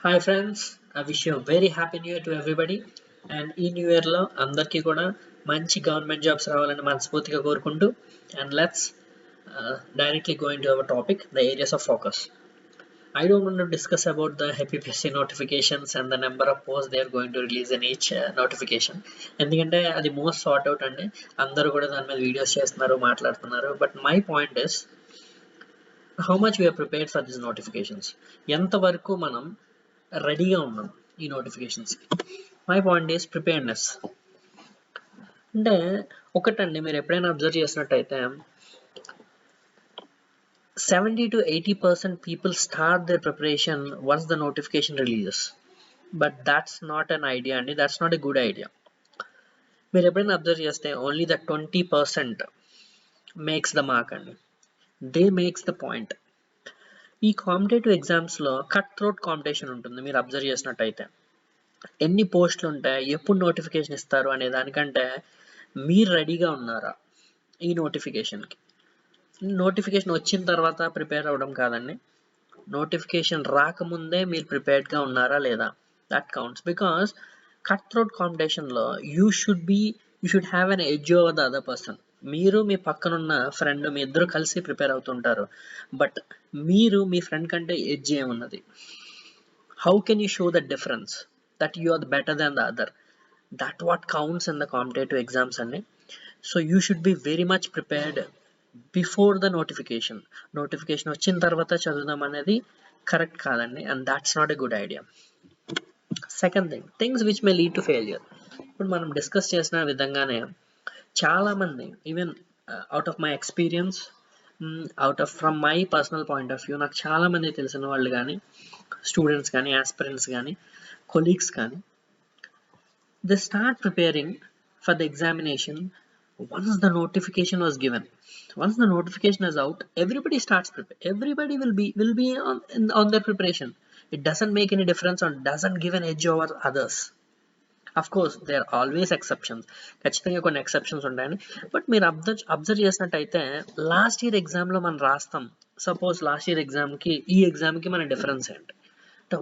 Hi friends, I wish you a very happy new year to everybody. And ఈ new year లో అందరికీ కూడా మంచి గవర్నమెంట్ జాబ్స్ రావాలని మనస్ఫూర్తిగా కోరుకుంటూ and let's directly going to our topic the areas of focus. I don't want to discuss about the HPPC notifications and the number of posts they are going to release in each notification. ఎందుకంటే అది most sort out అండి. అందరూ కూడా దాని మీద videos చేస్తున్నారు, మాట్లాడుతున్నారు. But my point is how much we are prepared for this notifications. ఎంతవరకు మనం రెడీగా ఉన్నాం ఈ నోటిఫికేషన్స్కి. My point is preparedness. అంటే ఒకటండి, మీరు ఎప్పుడైనా అబ్జర్వ్ చేసినట్టయితే 70 to 80% people start their preparation once the notification releases. But that's not an idea అండి, that's not a good idea. మీరు ఎప్పుడైనా అబ్జర్వ్ చేస్తే only the 20% makes the mark అండి. They makes the point. ఈ కాంపిటేటివ్ ఎగ్జామ్స్లో cut throat competition ఉంటుంది. మీరు observe చేసినట్టయితే ఎన్ని పోస్టులు ఉంటాయి, ఎప్పుడు నోటిఫికేషన్ ఇస్తారు అనే దానికంటే మీరు రెడీగా ఉన్నారా ఈ నోటిఫికేషన్కి. నోటిఫికేషన్ వచ్చిన తర్వాత ప్రిపేర్ అవ్వడం కాదండి, నోటిఫికేషన్ రాకముందే మీరు ప్రిపేర్డ్గా ఉన్నారా లేదా, that counts. Because cut throat కాంపిటీషన్లో you should have an edge over the other person. మీరు మీ పక్కనున్న ఫ్రెండ్, మీ ఇద్దరు కలిసి ప్రిపేర్ అవుతుంటారు. బట్ మీరు మీ ఫ్రెండ్ కంటే ఎడ్జ్ ఏమున్నది? How can you show the difference that you are better than the other? That what counts in the competitive exams anni. So you should be very much prepared before the notification వచ్చిన తర్వాత చదువుదాం అనేది correct కాదండి, and that's not a good idea. Second thing, things which may lead to failure. ఇప్పుడు మనం discuss చేసిన విధంగానే చాలామంది, even out of my experience, from my personal point of view, నాకు చాలామంది తెలిసిన వాళ్ళు కానీ, స్టూడెంట్స్ కానీ, ఆస్పిరెంట్స్ కానీ, colleagues can, they start preparing for the examination once the notification was given. Once the notification is out, everybody starts prepare. Everybody will be on their preparation. It doesn't make any difference or doesn't give an edge over others. Of course there are always exceptions, ఖచ్చితంగా కొన్ని exceptions ఉంటాయని. But మీరు observe చేసినట్టయితే last year ఎగ్జామ్లో మనం రాస్తాం. Suppose last year ఎగ్జామ్కి ఈ ఎగ్జామ్కి మన డిఫరెన్స్ ఏంటి?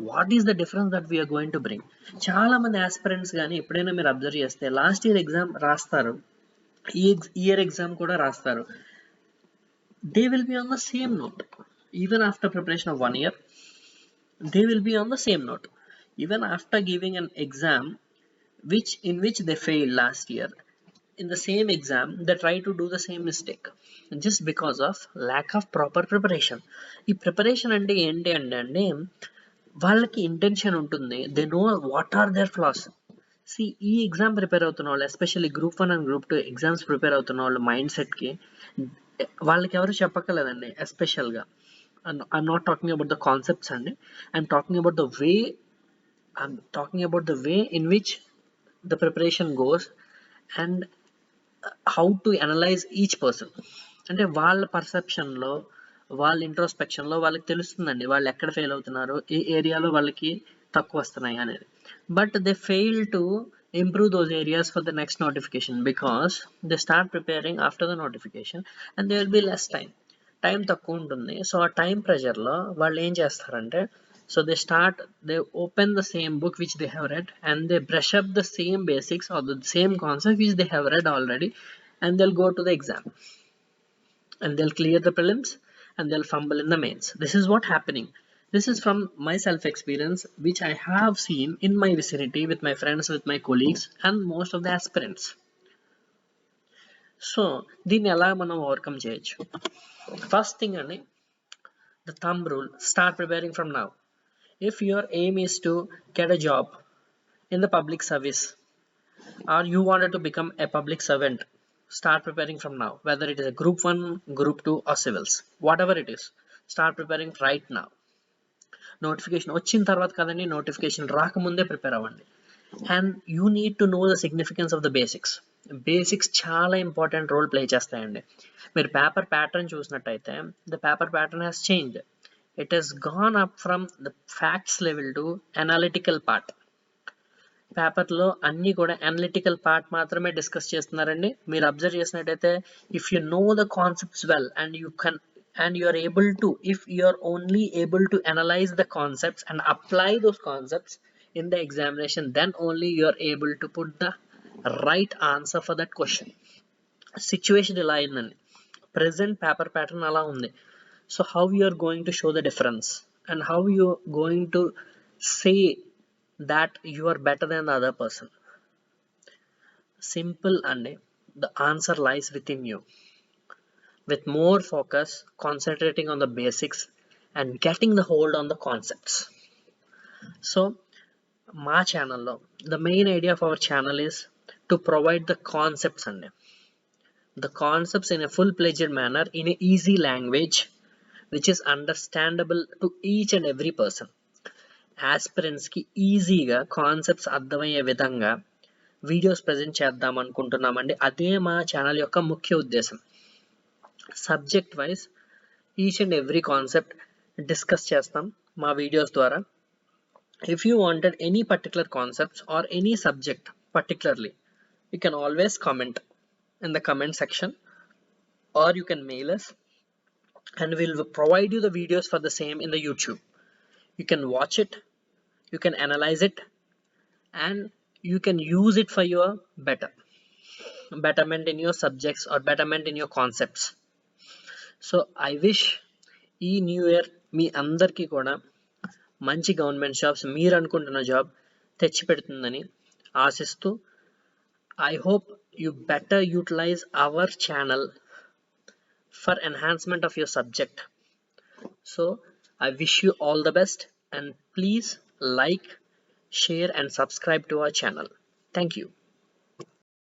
What is the difference that we are going to bring? చాలా మంది ఆస్పిరెంట్స్ కానీ ఎప్పుడైనా మీరు అబ్జర్వ్ చేస్తే లాస్ట్ ఇయర్ ఎగ్జామ్ రాస్తారు, ఈ ఇయర్ ఎగ్జామ్ కూడా రాస్తారు. They will be on the same note. Even after preparation of 1 year, they will be on the same note. Even after giving an exam in which they failed last year, in the same exam they try to do the same mistake just because of lack of proper preparation. ఈ preparation అంటే ఏంటి అంటే వాళ్ళకి intention ఉంటుంది, they know what are their flaws. ఈ exam prepare అవుతున్న వాళ్ళు, especially group 1 and group 2 exams prepare అవుతున్న వాళ్ళు మైండ్ సెట్కి వాళ్ళకి ఎవరు చెప్పక్కర్లేదండి. ఎస్పెషల్గా I'm not talking about the concepts అండి, I'm talking about the way in which the preparation goes and how to analyse each person. అంటే వాళ్ళ పర్సెప్షన్లో, వాళ్ళ ఇంట్రోస్పెక్షన్లో వాళ్ళకి తెలుస్తుందండి వాళ్ళు ఎక్కడ ఫెయిల్ అవుతున్నారు, ఏ ఏరియాలో వాళ్ళకి తక్కువ వస్తున్నాయి అనేది. But they fail to improve those areas for the next notification because they start preparing after the notification and there will be less time తక్కువ ఉంటుంది. సో ఆ టైం ప్రెషర్లో వాళ్ళు ఏం చేస్తారంటే, so they open the same book which they have read and they brush up the same basics or the same concept which they have read already, and they'll go to the exam and they'll clear the prelims and they'll fumble in the mains. This is what happening. This is from my self experience which I have seen in my vicinity with my friends, with my colleagues and most of the aspirants. So దీన్ని ఎలా మనం overcome చేయొచ్చు? First thing అండి, the thumb rule, start preparing from now. If your aim is to get a job in the public service or you wanted to become a public servant, start preparing from now. Whether it is a group 1, group 2 or civils, whatever it is, start preparing right now. Notification వచ్చిన తర్వాత కదండి, notification రాకముందే prepare అవ్వండి. And you need to know the significance of the basics చాలా important role play చేస్తాయండి. మీరు paper pattern చూసినట్టయితే the paper pattern has changed. It has gone up from the facts level to analytical part. పేపర్లో అన్నీ కూడా analytical part మాత్రమే discuss చేస్తున్నారండి. మీరు observe చేసినట్టయితే if you know the concepts well and you are able to, if you are only able to analyze the concepts and apply those concepts in the examination, then only you are able to put the right answer for that question. Situation ఇలా అయిందండి, present paper pattern అలా ఉంది. So how you are going to show the difference and how you are going to say that you are better than the other person? Simple అండి, the answer lies within you. With more focus, concentrating on the basics and getting the hold on the concepts. So మా ఛానల్లో the main idea of our channel is to provide the concepts అండి, the concepts in a full-fledged manner in a easy language which is understandable to each and every person. Aspirants కి ఈజీగా concepts అర్థమయ్యే విధంగా videos present చేద్దాం అనుకుంటున్నామండి. అదే మా channel యొక్క ముఖ్య ఉద్దేశం. Subject wise each and every concept discuss చేస్తాం మా వీడియోస్ ద్వారా. If you wanted any particular concepts or any subject particularly, you can always comment in the comment section or you can mail us and we'll provide you the videos for the same in the YouTube. You can watch it, you can analyze it, and you can use it for your betterment in your subjects or betterment in your concepts. So I wish ఈ new year మీ అందరికీ కూడా మంచి government jobs, మీరు అనుకుంటున్న job తెచ్చిపెడుతుందని ఆశిస్తూ, I hope you better utilize our channel for enhancement of your subject. So I wish you all the best and please like, share and subscribe to our channel. Thank you.